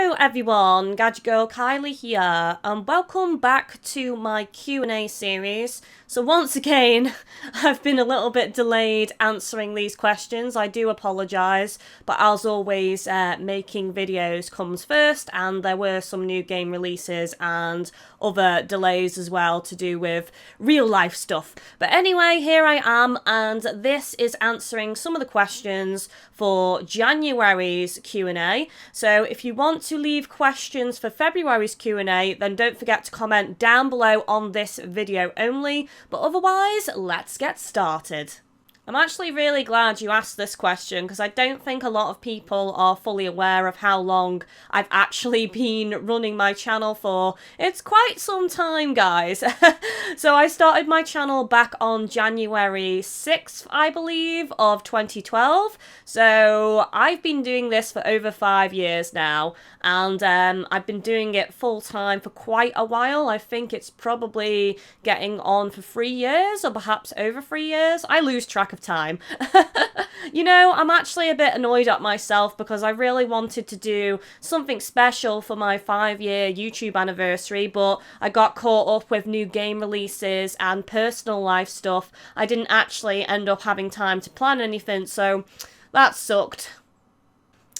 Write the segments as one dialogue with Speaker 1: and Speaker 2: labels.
Speaker 1: Hello everyone, GadgetGirlKylie here, and welcome back to my Q&A series. So once again, I've been a little bit delayed answering these questions. I do apologise, but as always, making videos comes first, and there were some new game releases and other delays as well to do with real life stuff. But anyway, here I am, and this is answering some of the questions for January's Q&A. So if you want to leave questions for February's Q&A, then don't forget to comment down below on this video only. But otherwise, let's get started. I'm actually really glad you asked this question because I don't think a lot of people are fully aware of how long I've actually been running my channel for. It's quite some time, guys. So I started my channel back on January 6th, I believe, of 2012. So I've been doing this for over 5 years now, and I've been doing it full time for quite a while. I think it's probably getting on for 3 years or perhaps over 3 years. I lose track of time. You know, I'm actually a bit annoyed at myself because I really wanted to do something special for my 5-year YouTube anniversary, but I got caught up with new game releases and personal life stuff. I didn't actually end up having time to plan anything, so that sucked.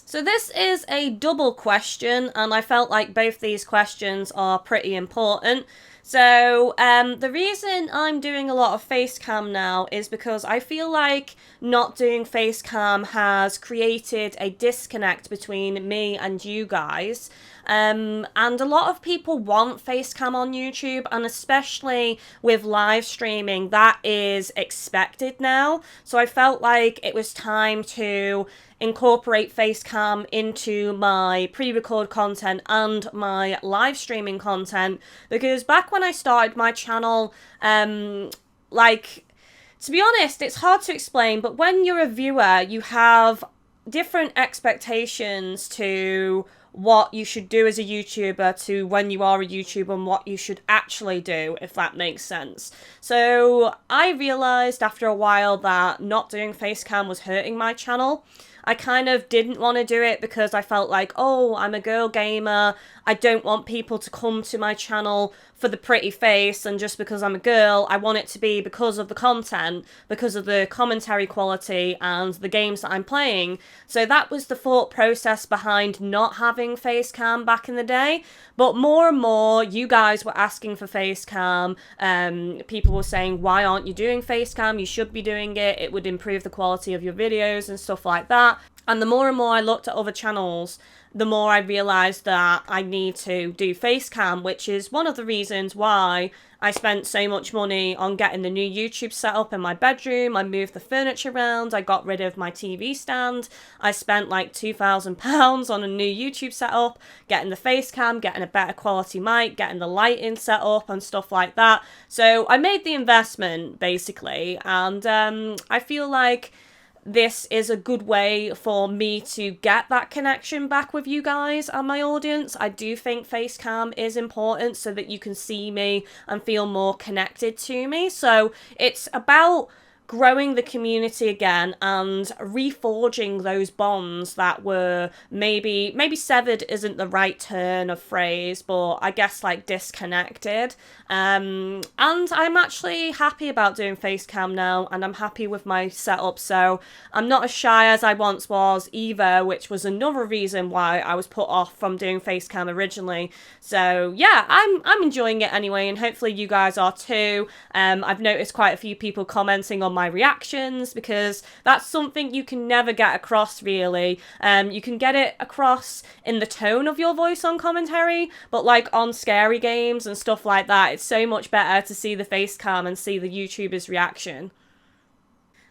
Speaker 1: So this is a double question, and I felt like both these questions are pretty important. So the reason I'm doing a lot of face cam now is because I feel like not doing face cam has created a disconnect between me and you guys. And a lot of people want face cam on YouTube, and especially with live streaming, that is expected now. So I felt like it was time to incorporate face cam into my pre-record content and my live streaming content, because back when I started my channel, like, to be honest, it's hard to explain, but when you're a viewer, you have different expectations to what you should do as a YouTuber to when you are a YouTuber and what you should actually do, if that makes sense. So I realised after a while that not doing face cam was hurting my channel. I kind of didn't want to do it because I felt like, oh, I'm a girl gamer, I don't want people to come to my channel for the pretty face, and just because I'm a girl, I want it to be because of the content, because of the commentary quality and the games that I'm playing. So that was the thought process behind not having face cam back in the day. But more and more, you guys were asking for face cam. People were saying, why aren't you doing face cam? You should be doing it. It would improve the quality of your videos and stuff like that. And the more and more I looked at other channels, the more I realised that I need to do face cam, which is one of the reasons why I spent so much money on getting the new YouTube setup in my bedroom. I moved the furniture around, I got rid of my TV stand, I spent like £2,000 on a new YouTube setup, getting the face cam, getting a better quality mic, getting the lighting set up and stuff like that. So I made the investment basically, and I feel like this is a good way for me to get that connection back with you guys and my audience. I do think face cam is important so that you can see me and feel more connected to me. So it's about growing the community again and reforging those bonds that were maybe severed isn't the right turn of phrase, but I guess like disconnected. And I'm actually happy about doing face cam now, and I'm happy with my setup, so I'm not as shy as I once was either, which was another reason why I was put off from doing face cam originally. So yeah, I'm enjoying it anyway, and hopefully you guys are too. I've noticed quite a few people commenting on my reactions, because that's something you can never get across really. You can get it across in the tone of your voice on commentary, but like on scary games and stuff like that, it's so much better to see the face cam and see the YouTuber's reaction.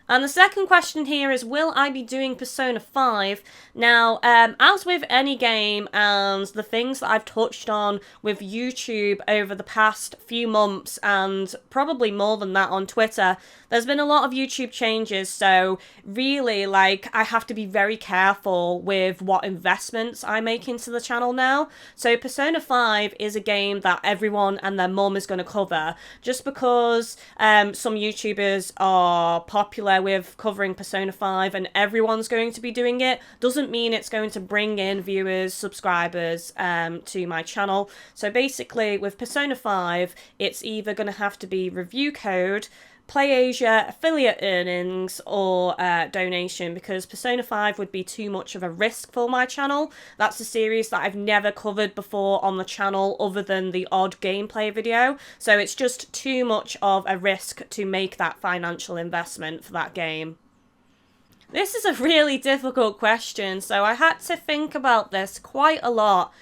Speaker 1: And the second question here is, will I be doing Persona 5? Now, as with any game and the things that I've touched on with YouTube over the past few months, and probably more than that on Twitter, there's been a lot of YouTube changes, so really, like, I have to be very careful with what investments I make into the channel now. So Persona 5 is a game that everyone and their mum is going to cover, just because some YouTubers are popular popular with covering Persona 5 and everyone's going to be doing it doesn't mean it's going to bring in viewers, subscribers to my channel. So basically with Persona 5, it's either going to have to be review code, PlayAsia, affiliate earnings, or donation, because Persona 5 would be too much of a risk for my channel. That's a series that I've never covered before on the channel other than the odd gameplay video, so it's just too much of a risk to make that financial investment for that game. This is a really difficult question, so I had to think about this quite a lot.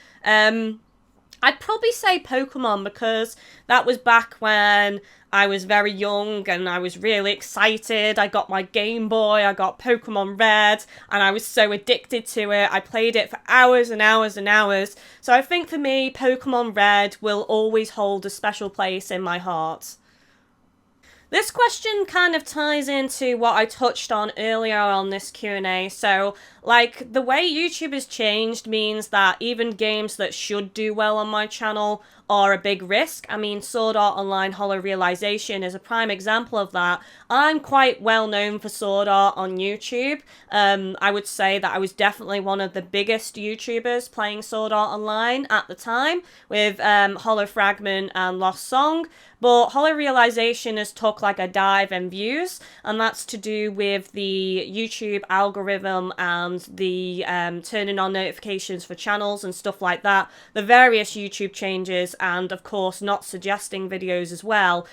Speaker 1: I'd probably say Pokemon, because that was back when I was very young and I was really excited. I got my Game Boy, I got Pokemon Red, and I was so addicted to it. I played it for hours and hours and hours. So I think for me, Pokemon Red will always hold a special place in my heart. This question kind of ties into what I touched on earlier on this Q&A. So, like, the way YouTube has changed means that even games that should do well on my channel are a big risk. I mean, Sword Art Online Hollow Realization is a prime example of that. I'm quite well known for Sword Art on YouTube. I would say that I was definitely one of the biggest YouTubers playing Sword Art Online at the time, with Hollow Fragment and Lost Song. But Hollow Realization has took like a dive in views, and that's to do with the YouTube algorithm and the turning on notifications for channels and stuff like that, the various YouTube changes, and of course not suggesting videos as well.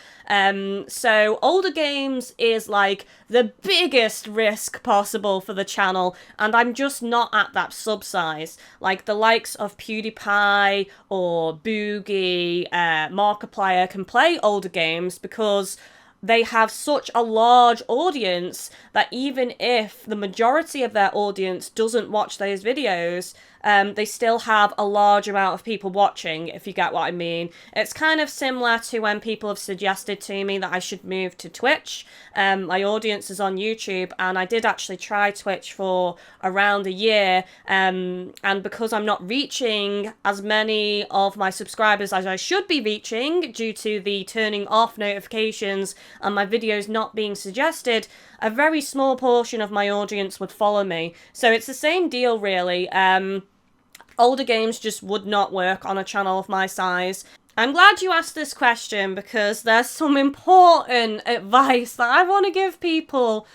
Speaker 1: So older games is like the biggest risk possible for the channel, and I'm just not at that sub size. Like the likes of PewDiePie or Boogie, Markiplier can play older games because they have such a large audience that even if the majority of their audience doesn't watch those videos, they still have a large amount of people watching, if you get what I mean. It's kind of similar to when people have suggested to me that I should move to Twitch. My audience is on YouTube, and I did actually try Twitch for around a year, and because I'm not reaching as many of my subscribers as I should be reaching due to the turning off notifications and my videos not being suggested, a very small portion of my audience would follow me. So it's the same deal, really. Older games just would not work on a channel of my size. I'm glad you asked this question, because there's some important advice that I want to give people.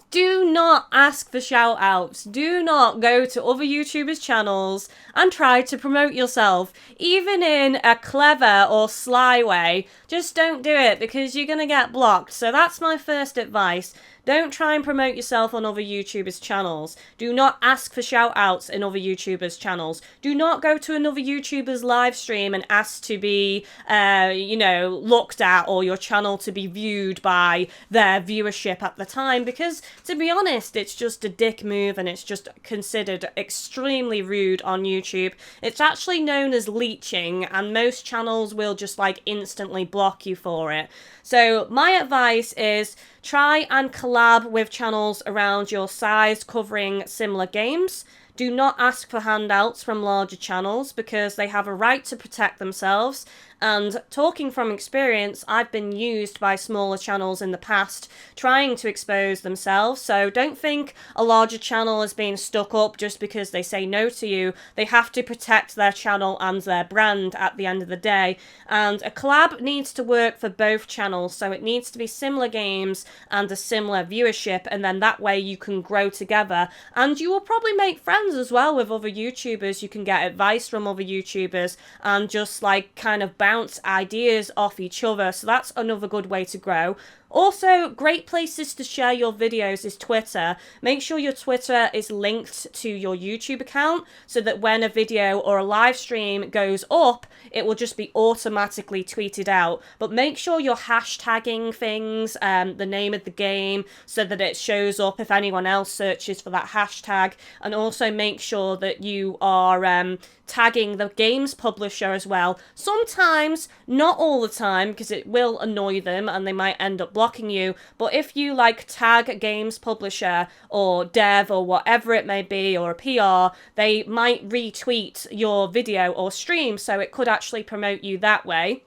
Speaker 1: Do not ask for shout outs. Do not go to other YouTubers' channels and try to promote yourself, even in a clever or sly way. Just don't do it, because you're going to get blocked. So that's my first advice. Don't try and promote yourself on other YouTubers' channels. Do not ask for shout-outs in other YouTubers' channels. Do not go to another YouTuber's live stream and ask to be, looked at, or your channel to be viewed by their viewership at the time, because, to be honest, it's just a dick move, and it's just considered extremely rude on YouTube. It's actually known as leeching, and most channels will just, like, instantly block you for it. So, my advice is try and collab with channels around your size covering similar games. Do not ask for handouts from larger channels, because they have a right to protect themselves. And talking from experience, I've been used by smaller channels in the past trying to expose themselves. So don't think a larger channel is being stuck up just because they say no to you. They have to protect their channel and their brand at the end of the day. And a collab needs to work for both channels. So it needs to be similar games and a similar viewership. And then that way you can grow together. And you will probably make friends as well with other YouTubers. You can get advice from other YouTubers and just like kind of bounce ideas off each other. So that's another good way to grow. Also, great places to share your videos is Twitter. Make sure your Twitter is linked to your YouTube account so that when a video or a live stream goes up, it will just be automatically tweeted out. But make sure you're hashtagging things, the name of the game, so that it shows up if anyone else searches for that hashtag. And also make sure that you are tagging the game's publisher as well. Sometimes, not all the time, because it will annoy them and they might end up blocking you, but if you like tag a game's publisher or dev or whatever it may be, or a PR, they might retweet your video or stream, so it could actually promote you that way.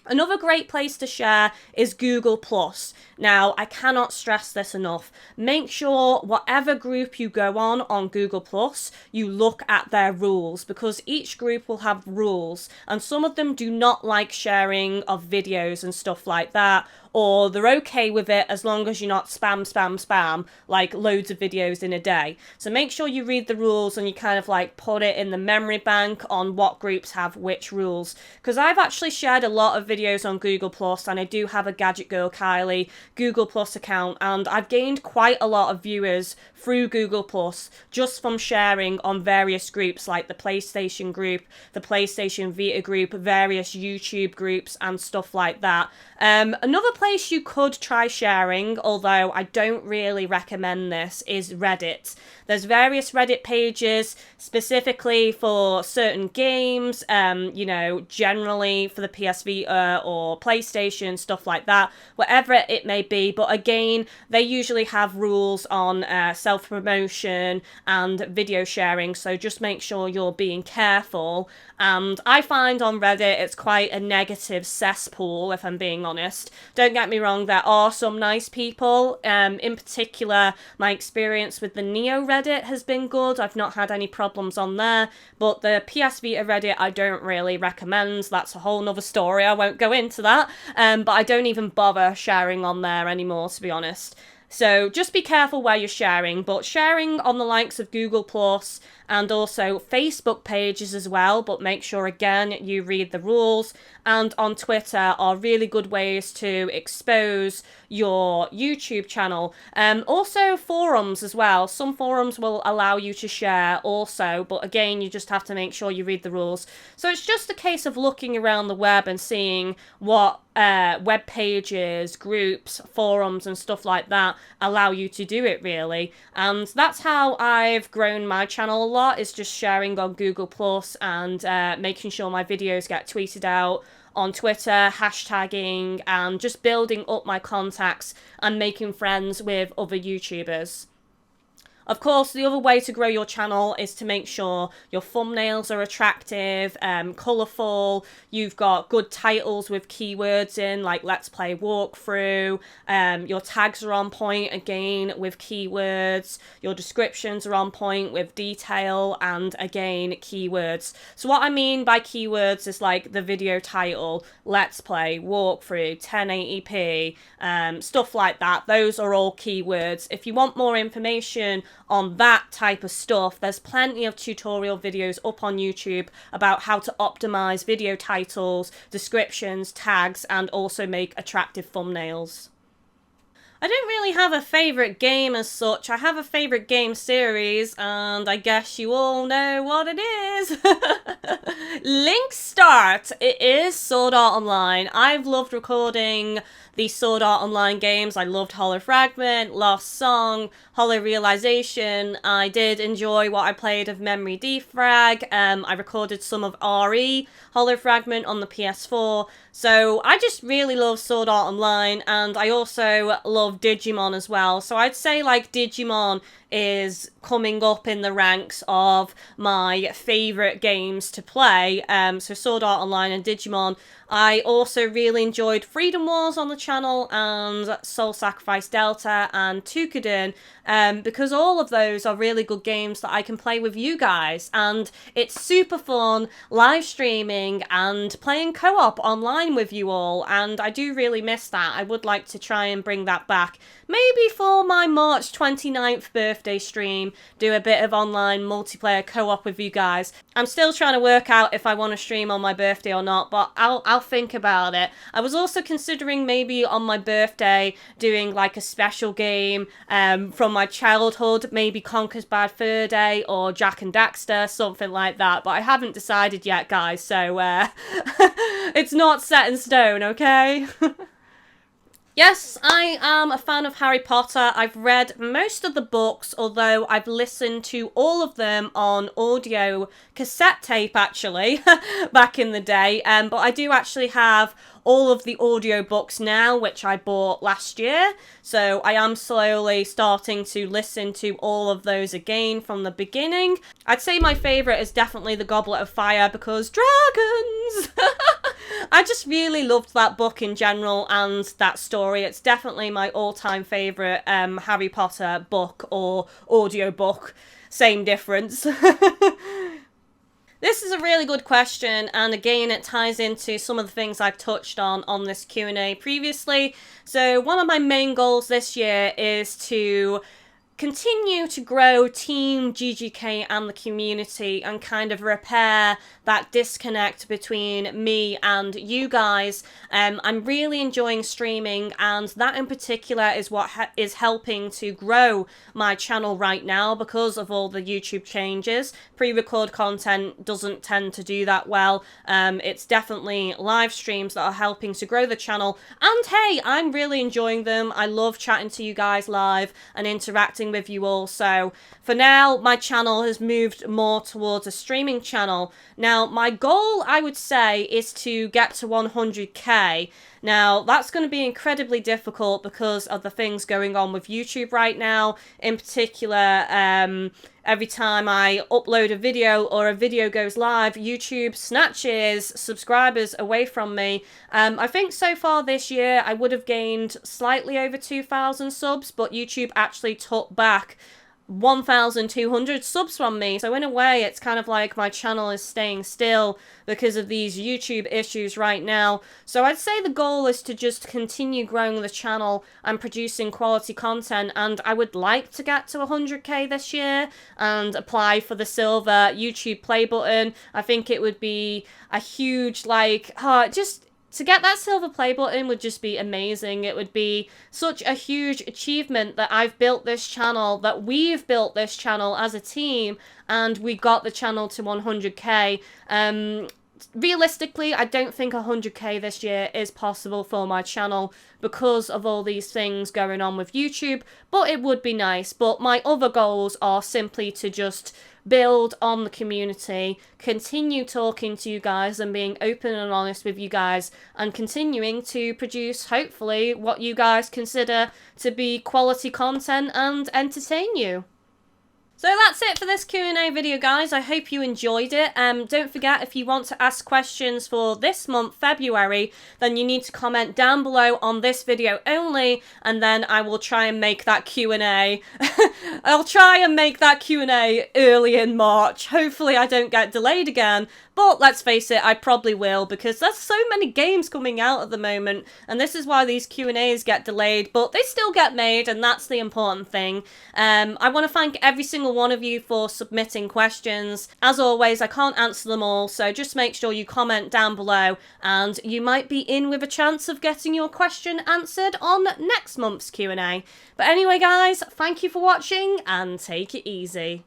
Speaker 1: Another great place to share is Google+. Now, I cannot stress this enough. Make sure whatever group you go on Google+, you look at their rules, because each group will have rules, and some of them do not like sharing of videos and stuff like that, or they're okay with it as long as you're not spam, like loads of videos in a day. So make sure you read the rules and you kind of like put it in the memory bank on what groups have which rules. Because I've actually shared a lot of videos on Google Plus, and I do have a GadgetGirlKylie Google Plus account, and I've gained quite a lot of viewers through Google Plus just from sharing on various groups like the PlayStation group, the PlayStation Vita group, various YouTube groups and stuff like that. Another place you could try sharing, although I don't really recommend this, is Reddit. There's various Reddit pages specifically for certain games, you know, generally for the PS Vita or PlayStation, stuff like that, whatever it may be. But again, they usually have rules on self-promotion and video sharing, so just make sure you're being careful. And I find on Reddit it's quite a negative cesspool, if I'm being honest. Don't get me wrong, there are some nice people. In particular, my experience with the Neo Reddit has been good. I've not had any problems on there. But the PS Vita Reddit I don't really recommend. That's a whole nother story. I won't go into that. But I don't even bother sharing on there anymore, to be honest. So just be careful where you're sharing, but sharing on the likes of Google Plus and also Facebook pages as well, but make sure again you read the rules, and on Twitter are really good ways to expose your YouTube channel. Also forums as well. Some forums will allow you to share also, but again you just have to make sure you read the rules. So it's just a case of looking around the web and seeing what web pages, groups, forums and stuff like that allow you to do it, really. And that's how I've grown my channel a lot, is just sharing on Google Plus and making sure my videos get tweeted out on Twitter, hashtagging, and just building up my contacts and making friends with other YouTubers. Of course, the other way to grow your channel is to make sure your thumbnails are attractive, colourful, you've got good titles with keywords in, like Let's Play Walkthrough, your tags are on point, again, with keywords, your descriptions are on point with detail and, again, keywords. So what I mean by keywords is like the video title, Let's Play, Walkthrough, 1080p, stuff like that. Those are all keywords. If you want more information on that type of stuff, there's plenty of tutorial videos up on YouTube about how to optimize video titles, descriptions, tags, and also make attractive thumbnails. I don't really have a favourite game as such. I have a favourite game series, and I guess you all know what it is. Link Start! It is Sword Art Online. I've loved recording the Sword Art Online games. I loved Hollow Fragment, Lost Song, Hollow Realization. I did enjoy what I played of Memory Defrag. I recorded some of RE, Hollow Fragment, on the PS4. So I just really love Sword Art Online, and I also love Digimon as well. So I'd say like Digimon is coming up in the ranks of my favourite games to play. So Sword Art Online and Digimon. I also really enjoyed Freedom Wars on the channel and Soul Sacrifice Delta and Tukuden, because all of those are really good games that I can play with you guys, and it's super fun live streaming and playing co-op online with you all, and I do really miss that. I would like to try and bring that back, maybe for my March 29th birthday stream, do a bit of online multiplayer co-op with you guys. I'm still trying to work out if I want to stream on my birthday or not, but I'll think about it. I was also considering maybe on my birthday doing like a special game from my childhood, maybe Conker's Bad Fur Day or Jak and Daxter, something like that, but I haven't decided yet, guys, so it's not set in stone, okay? Yes, I am a fan of Harry Potter. I've read most of the books, although I've listened to all of them on audio cassette tape, actually, back in the day. But I do actually have all of the audiobooks now, which I bought last year. So I am slowly starting to listen to all of those again from the beginning. I'd say my favourite is definitely The Goblet of Fire, because dragons! I just really loved that book in general and that story. It's definitely my all-time favourite Harry Potter book or audiobook. Same difference. This is a really good question, and again, it ties into some of the things I've touched on this Q&A previously. So one of my main goals this year is to continue to grow Team GGK and the community and kind of repair that disconnect between me and you guys. I'm really enjoying streaming, and that in particular is what is helping to grow my channel right now because of all the YouTube changes. Pre-record content doesn't tend to do that well. It's definitely live streams that are helping to grow the channel, and hey, I'm really enjoying them. I love chatting to you guys live and interacting with you all. So for now, my channel has moved more towards a streaming channel. Now, my goal, I would say, is to get to 100k. Now, that's going to be incredibly difficult because of the things going on with YouTube right now. In particular, every time I upload a video or a video goes live, YouTube snatches subscribers away from me. I think so far this year, I would have gained slightly over 2,000 subs, but YouTube actually took back 1,200 subs from me. So in a way, it's kind of like my channel is staying still because of these YouTube issues right now. So I'd say the goal is to just continue growing the channel and producing quality content, and I would like to get to 100k this year and apply for the silver YouTube play button. I think it would be a huge, to get that silver play button would just be amazing. It would be such a huge achievement that I've built this channel, that we've built this channel as a team, and we got the channel to 100k. Realistically, I don't think 100k this year is possible for my channel because of all these things going on with YouTube, but it would be nice. But my other goals are simply to just build on the community, continue talking to you guys and being open and honest with you guys, and continuing to produce, hopefully, what you guys consider to be quality content and entertain you. So that's it for this Q&A video, guys. I hope you enjoyed it. Don't forget, if you want to ask questions for this month, February, then you need to comment down below on this video only, and then I will try and make that Q&A. I'll try and make that Q&A early in March. Hopefully I don't get delayed again, but let's face it, I probably will, because there's so many games coming out at the moment, and this is why these Q&As get delayed, but they still get made, and that's the important thing. I want to thank every single one of you for submitting questions. As always, I can't answer them all, so just make sure you comment down below, and you might be in with a chance of getting your question answered on next month's Q&A. But anyway, guys, thank you for watching, and take it easy.